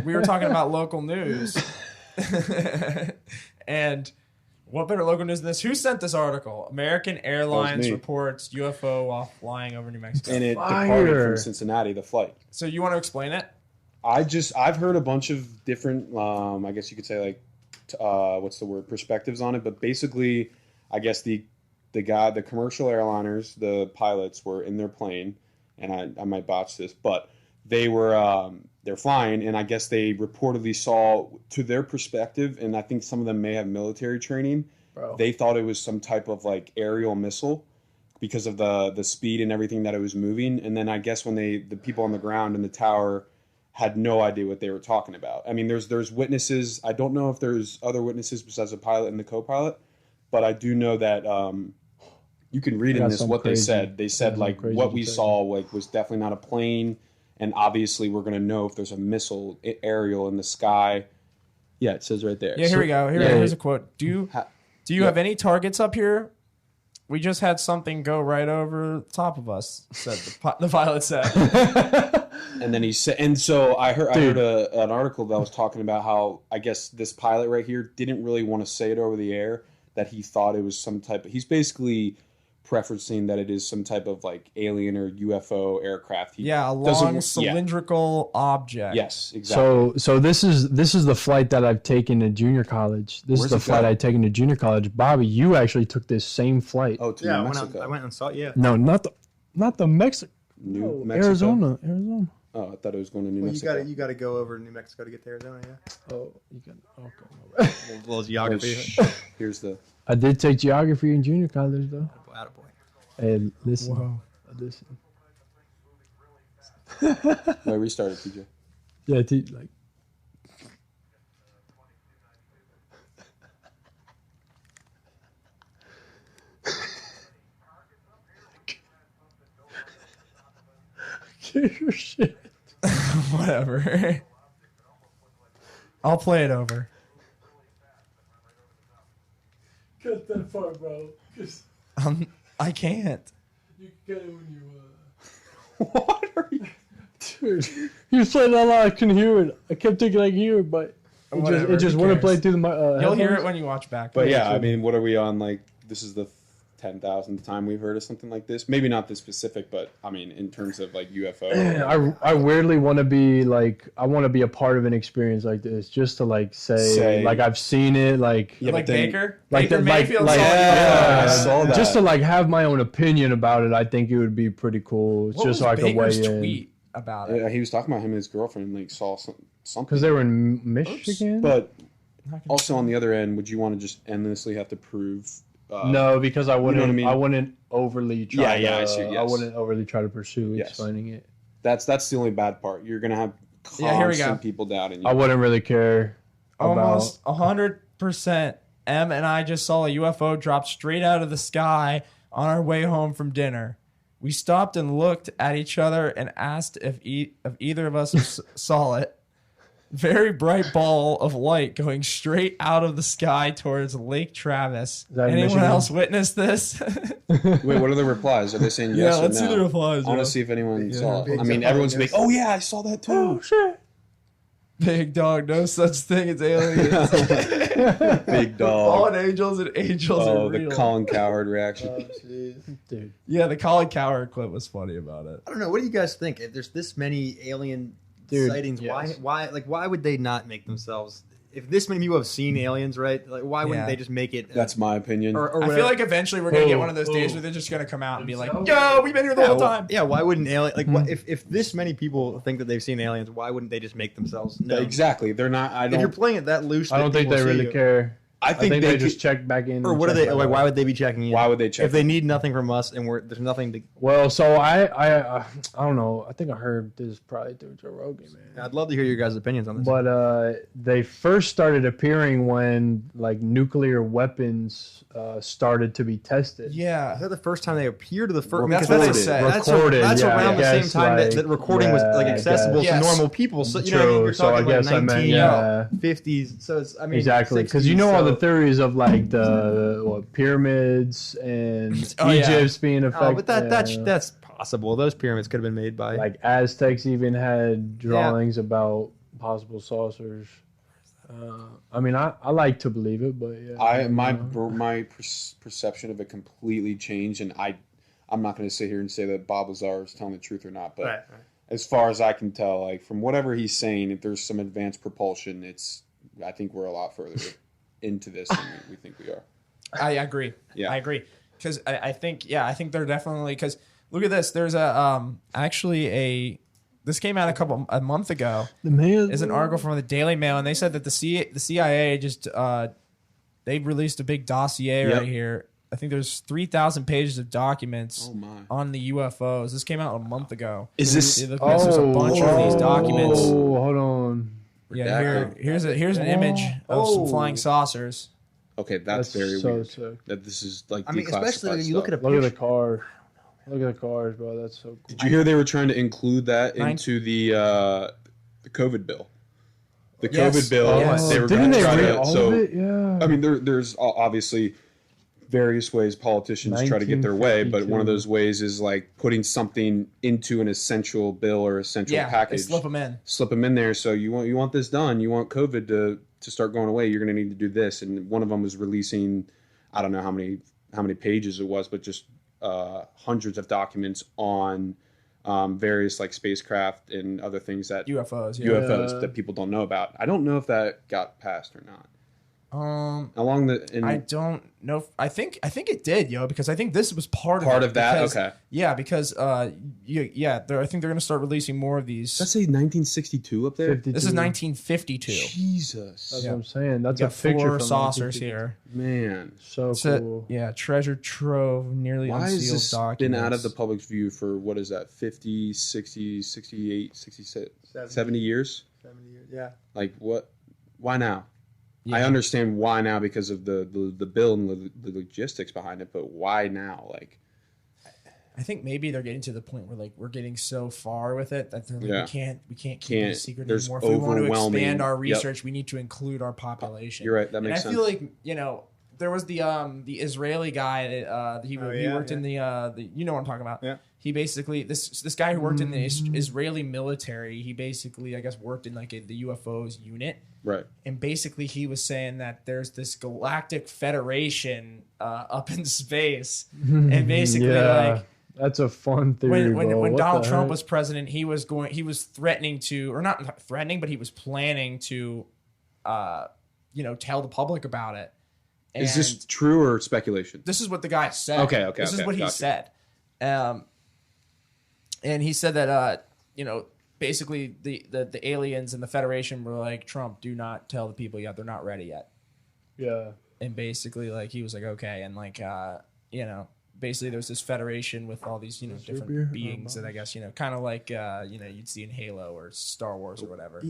we were talking about local news. And what better local news than this? Who sent this article? American Airlines reports UFO while flying over New Mexico. And it departed from Cincinnati, the flight. So you want to explain it? I've heard a bunch of different, I guess you could say, like, what's the word, perspectives on it. But basically, I guess the commercial airliners, the pilots were in their plane, and I might botch this, but they're flying, and I guess they reportedly saw, to their perspective, and I think some of them may have military training, they thought it was some type of like aerial missile because of the speed and everything that it was moving. And then I guess when the people on the ground in the tower had no idea what they were talking about. I mean, there's witnesses. I don't know if there's other witnesses besides the pilot and the co-pilot, but I do know that you can read in this what they said. They said like what we saw was definitely not a plane. And obviously, we're going to know if there's a missile aerial in the sky. Yeah, it says right there. Yeah, here we go. Here's a quote. Do you have any targets up here? We just had something go right over the top of us, said the pilot said. And then he said, and so I heard an article that was talking about how I guess this pilot right here didn't really want to say it over the air, that he thought it was some type of, he's basically preferencing that it is some type of like alien or UFO aircraft. A long cylindrical object. Yes, exactly. So this is the flight that I've taken to junior college. This is the flight I've taken to junior college. Bobby, you actually took this same flight. Oh, to New Mexico. I went and saw it. Yeah. No, not the Mexico. New Mexico. Arizona. Oh, I thought it was going to New Mexico. You got to go over to New Mexico to get to Arizona. Yeah. Oh, you got okay. A little geography. Here's the. I did take geography in junior college though. Attaboy. Hey, listen. Whoa. Listen. No, restart it, TJ. Yeah, like. Get your shit. Whatever. I'll play it over. Cut that part, bro. I can't. You can get it when you. What are you? Dude, he was playing that loud. I couldn't hear it. I kept thinking I could hear it, but it just wouldn't play through the. You'll hear it when you watch back. But yeah, I mean, what are we on? Like, this is the 10,000th time we've heard of something like this. Maybe not this specific, but I mean, in terms of like UFO. I weirdly want to be like, I want to be a part of an experience like this, just to like say like I've seen it, like like Baker, like Baker Mayfield, I saw that. Just to like have my own opinion about it. I think it would be pretty cool. What just was so I could weigh Baker's in. tweet about it? He was talking about him and his girlfriend like saw something because they were in Michigan. But also on the other end, would you want to just endlessly have to prove? No, because I wouldn't. You know what I mean? I wouldn't overly try. I see. Yes. I wouldn't overly try to pursue explaining it. That's the only bad part. You're gonna have constant people doubting you. I wouldn't really care. Almost 100%. Em and I just saw a UFO drop straight out of the sky on our way home from dinner. We stopped and looked at each other and asked if either of us saw it. Very bright ball of light going straight out of the sky towards Lake Travis. Anyone else witnessed this? Wait, what are the replies? Are they saying yes or no? Let's see the replies. I want to see if anyone saw it. I mean, everyone's like, oh yeah, I saw that too. Oh shit. Big dog, no such thing as aliens. Big dog. Fallen angels and angels are real. The Colin Cowherd reaction. Oh, jeez. Dude. Yeah, the Colin Cowherd clip was funny about it. I don't know. What do you guys think? If there's this many alien sightings, why would they not make themselves? If this many people have seen aliens, right? Like, why wouldn't they just make it? That's my opinion. Or I feel like eventually we're gonna get one of those days where they're just gonna come out and be like, "Yo, we've been here the whole time." Yeah, why wouldn't alien? Like, if this many people think that they've seen aliens, why wouldn't they just make themselves known? Exactly. They're not. If you're playing it that loose, I don't think they really care. I think they just check back in. Or what are they? Like, why would they be checking in? Why would they check? If they need nothing from us and there's nothing to. Well, so I don't know. I think I heard this probably through Joe Rogan, man. I'd love to hear your guys' opinions on this. But they first started appearing when like nuclear weapons started to be tested. Yeah, is that the first time they appeared to the first? That's what they said. That's around the same time that recording was like accessible to normal people. So you know, you're talking like 1950s. So it's exactly because you know all the theories of like the pyramids and Egypt's being affected. But that's possible. Those pyramids could have been made by like Aztecs. Even had drawings about possible saucers. I mean, I like to believe it, but yeah. My perception of it completely changed, and I'm not going to sit here and say that Bob Lazar is telling the truth or not, but right. As far as I can tell, like from whatever he's saying, if there's some advanced propulsion, I think we're a lot further into this than we think we are. I agree. Yeah, I agree because I think they're definitely because look at this. There's this came out a month ago. Is an article from the Daily Mail, and they said that the CIA just they released a big dossier right here. I think there's 3,000 pages of documents on the UFOs. This came out a month ago. Is this? There's a bunch of these documents. Oh, hold on. Yeah, here's an image of some flying saucers. Okay, that's very so weird. sick. That this is like especially when you look at a Look at the car. Look at the cars, bro. That's so cool. Did you hear they were trying to include that into the COVID bill? The COVID bill. Yes. They were Didn't going to they try read to. all So of it? Yeah. I mean, there's obviously various ways politicians try to get their way, but one of those ways is like putting something into an essential bill or essential package. Slip them in. Slip them in there. So you want this done. You want COVID to start going away. You're going to need to do this. And one of them was releasing, I don't know how many pages it was, but just hundreds of documents on various like spacecraft and other things that UFOs that people don't know about. I don't know if that got passed or not. I don't know. I think it did, because I think this was part of that. Okay. Yeah, because I think they're going to start releasing more of these. Let's say 1962 up there. 52. This is 1952. Jesus. That's what I'm saying. That's a four picture from saucers here. Man, so cool. Treasure trove, nearly why unsealed has this documents. been out of the public's view for what is that? 50, 60, 68, 66, 70 years? 70 years. Yeah. Like what? Why now? Yeah. I understand why now because of the bill and the logistics behind it, but why now? Like, I think maybe they're getting to the point where like we're getting so far with it that they're like, we can't keep it a secret anymore. If we want to expand our research, we need to include our population. You're right. That makes sense. I feel like there was the Israeli guy that he worked in the you know what I'm talking about. Yeah. He basically this guy who worked in the Israeli military. He basically I guess worked in like the UFOs unit. Right. And basically he was saying that there's this galactic federation up in space, and basically like. That's a fun theory. When Donald Trump was president, he was threatening to, or not threatening, but he was planning to, tell the public about it. And is this true or speculation? This is what the guy said. Okay. This is what he said. And he said that, basically the aliens and the Federation were like, Trump, do not tell the people yet. They're not ready yet. Yeah. And basically, like, he was like, okay. And like, basically there's this federation with all these, different beings that I guess, kind of like, you'd see in Halo or Star Wars or whatever.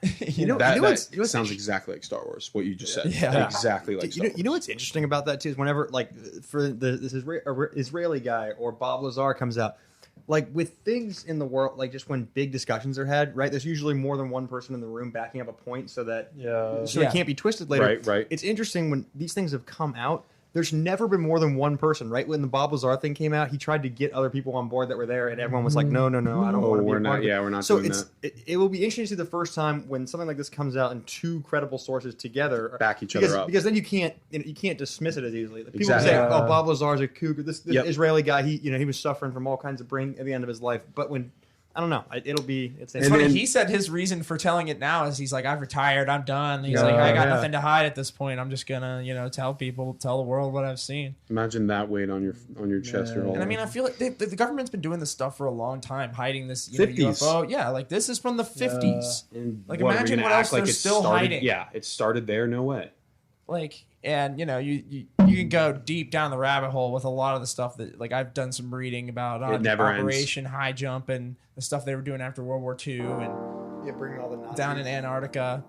That sounds exactly like Star Wars, what you just said. Yeah. Exactly like Star Wars. You know what's interesting about that too is whenever like for this Israeli guy or Bob Lazar comes out, like with things in the world, like just when big discussions are had, right? There's usually more than one person in the room backing up a point so that it can't be twisted later. Right. It's interesting when these things have come out. There's never been more than one person, right? When the Bob Lazar thing came out, he tried to get other people on board that were there, and everyone was like, no, I don't want to be a part of it. Yeah, we're not so doing that. It will be interesting to see the first time when something like this comes out and two credible sources together back each other up. Because then you can't dismiss it as easily. Like, people say, oh, Bob Lazar's a kook. This Israeli guy, he was suffering from all kinds of brain at the end of his life. But when I don't know. It's funny. He said his reason for telling it now is he's like, I've retired. I'm done. He's like, I got nothing to hide at this point. I'm just gonna, tell the world what I've seen. Imagine that weight on your chest. And I mean, I feel like the government's been doing this stuff for a long time, hiding this UFO. Yeah, like this is from the 50s. Like imagine what else they're still hiding. Yeah, it started there. No way. Like, and you can go deep down the rabbit hole with a lot of the stuff that, like, I've done some reading about Operation High Jump and the stuff they were doing after World War II and bringing all the Nazis down in Antarctica.